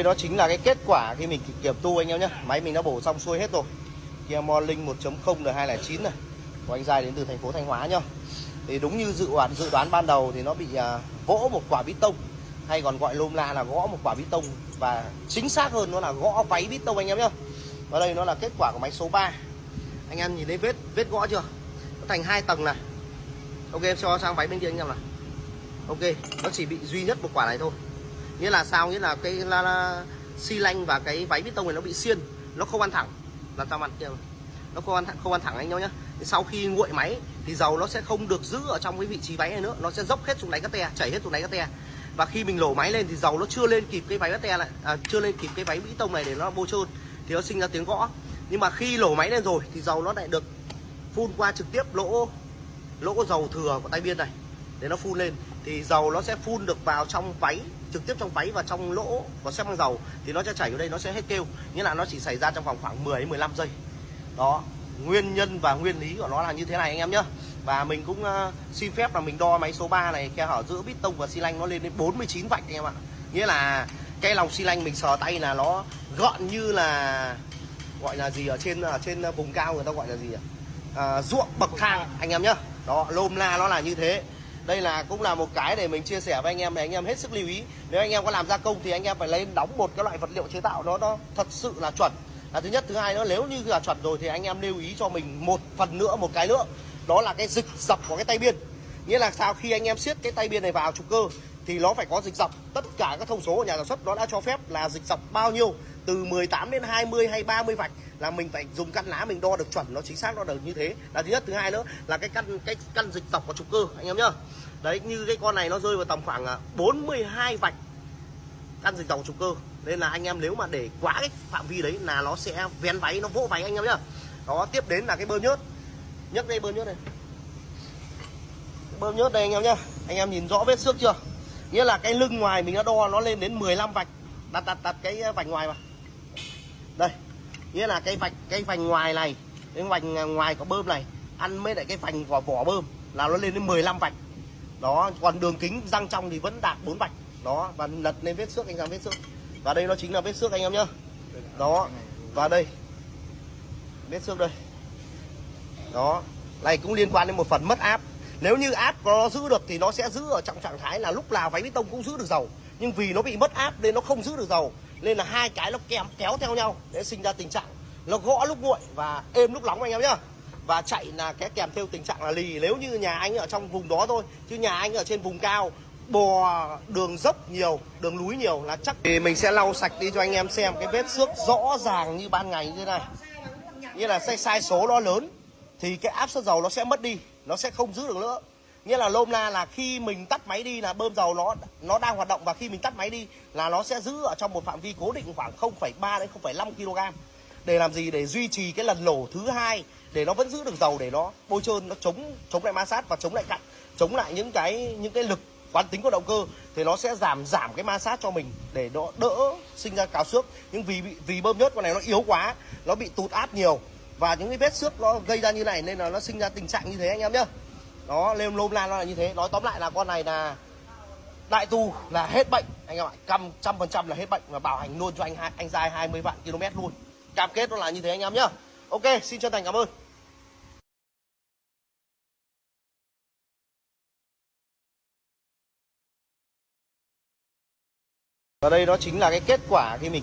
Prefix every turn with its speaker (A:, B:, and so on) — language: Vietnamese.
A: Đó chính là cái kết quả khi mình kiểm tu anh em nhé. Máy mình đã bổ xong xuôi hết rồi. Kia Morning 1.0 R209 này của anh Giai đến từ thành phố Thanh Hóa nhá. Thì đúng như dự đoán ban đầu thì nó bị gõ một quả bít tông, hay còn gọi lôm la là gõ một quả bít tông, và chính xác hơn nó là gõ váy bít tông anh em nhá. Và đây nó là kết quả của máy số 3. Anh em nhìn thấy vết gõ chưa? Nó thành 2 tầng này. Ok, em cho sang váy bên kia anh em nào. Ok, nó chỉ bị duy nhất một quả này thôi. Nghĩa là sao? Nghĩa là cái xi lanh và cái váy bít tông này nó bị xiên, nó không ăn thẳng. Làm sao ăn kia mà. Nó không ăn thẳng anh nhau nhá. Sau khi nguội máy thì dầu nó sẽ không được giữ ở trong cái vị trí váy này nữa, nó sẽ dốc hết xuống đáy cắt te, chảy hết xuống đáy cắt te. Và khi mình lổ máy lên thì dầu nó chưa lên kịp cái váy cắt te lại, chưa lên kịp cái váy bít tông này để nó bôi trơn thì nó sinh ra tiếng gõ. Nhưng mà khi lổ máy lên rồi thì dầu nó lại được phun qua trực tiếp lỗ dầu thừa của tay biên này để nó phun lên, thì dầu nó sẽ phun được vào trong váy, trực tiếp trong váy và trong lỗ của xếp băng dầu, thì nó sẽ chảy vào đây, nó sẽ hết kêu. Nghĩa là nó chỉ xảy ra trong vòng khoảng 10 đến 15 giây. Đó, nguyên nhân và nguyên lý của nó là như thế này anh em nhé. Và mình cũng xin phép là mình đo máy số 3 này, khe hở giữa bít tông và xi lanh nó lên đến 49 vạch anh em ạ. Nghĩa là cái lòng xi lanh mình sờ tay là nó gọn như là gọi là gì ở trên vùng cao người ta gọi là gì ruộng bậc thang anh em nhá. Đó, lôm la nó là như thế. Đây là cũng là một cái để mình chia sẻ với anh em, để anh em hết sức lưu ý. Nếu anh em có làm gia công thì anh em phải lên đóng một cái loại vật liệu chế tạo nó thật sự là chuẩn là thứ nhất. Thứ hai nữa, nếu như là chuẩn rồi thì anh em lưu ý cho mình một cái nữa, đó là cái dịch dọc của cái tay biên. Nghĩa là sao? Khi anh em siết cái tay biên này vào trục cơ thì nó phải có dịch dọc. Tất cả các thông số của nhà sản xuất nó đã cho phép là dịch dọc bao nhiêu, từ 18 đến 20 hay 30 vạch là mình phải dùng căn lá mình đo được chuẩn, nó chính xác, nó được như thế là thứ nhất. Thứ hai nữa là cái căn dịch dọc của trục cơ anh em nhá. Đấy, như cái con này nó rơi vào tầm khoảng 42 vạch căn dịch dọc trục cơ, nên là anh em nếu mà để quá cái phạm vi đấy là nó sẽ vén váy, nó vỗ váy anh em nhá. Đó, tiếp đến là cái bơm nhớt. Nhấc đây bơm nhớt này, bơm nhớt đây anh em nhá. Anh em nhìn rõ vết xước chưa? Nghĩa là cái lưng ngoài mình đã đo nó lên đến 15 vạch. Đặt cái vạch ngoài vào đây. Nghĩa là cái vành ngoài này, cái vành ngoài của bơm này ăn với lại cái vành của vỏ bơm là nó lên đến 15 vạch. Đó, còn đường kính răng trong thì vẫn đạt 4 vạch. Đó, và lật lên vết xước anh em, vết xước. Và đây nó chính là vết xước anh em nhá. Đó, và đây vết xước đây. Đó, này cũng liên quan đến một phần mất áp. Nếu như áp nó giữ được thì nó sẽ giữ ở trong trạng thái là lúc nào váy bít tông cũng giữ được dầu. Nhưng vì nó bị mất áp nên nó không giữ được dầu, nên là hai cái nó kéo theo nhau để sinh ra tình trạng nó gõ lúc nguội và êm lúc nóng anh em nhá. Và chạy là cái kèm theo tình trạng là lì nếu như nhà anh ở trong vùng đó thôi, chứ nhà anh ở trên vùng cao, bò đường dốc nhiều, đường núi nhiều là chắc. Thì mình sẽ lau sạch đi cho anh em xem cái vết xước rõ ràng như ban ngày như thế này. Như là sai số nó lớn thì cái áp suất dầu nó sẽ mất đi, nó sẽ không giữ được nữa. Nghĩa là lôm la là khi mình tắt máy đi là bơm dầu nó đang hoạt động, và khi mình tắt máy đi là nó sẽ giữ ở trong một phạm vi cố định khoảng 0,3 đến 0,5 kg. Để làm gì? Để duy trì cái lần nổ thứ hai, để nó vẫn giữ được dầu, để nó bôi trơn, nó chống lại ma sát và chống lại cặn, chống lại những cái lực quán tính của động cơ, thì nó sẽ giảm cái ma sát cho mình để nó đỡ sinh ra cào xước. Nhưng vì bơm nhớt con này nó yếu quá, nó bị tụt áp nhiều và những cái vết xước nó gây ra như này, nên là nó sinh ra tình trạng như thế anh em nhá. Đó, lên lôm la nó là như thế. Nói tóm lại là con này là đại tu là hết bệnh anh em ạ, 100% là hết bệnh, và bảo hành luôn cho anh Giai 20 vạn km luôn. Cam kết nó là như thế anh em nhá. Ok, xin chân thành cảm ơn. Và đây đó chính là cái kết quả khi mình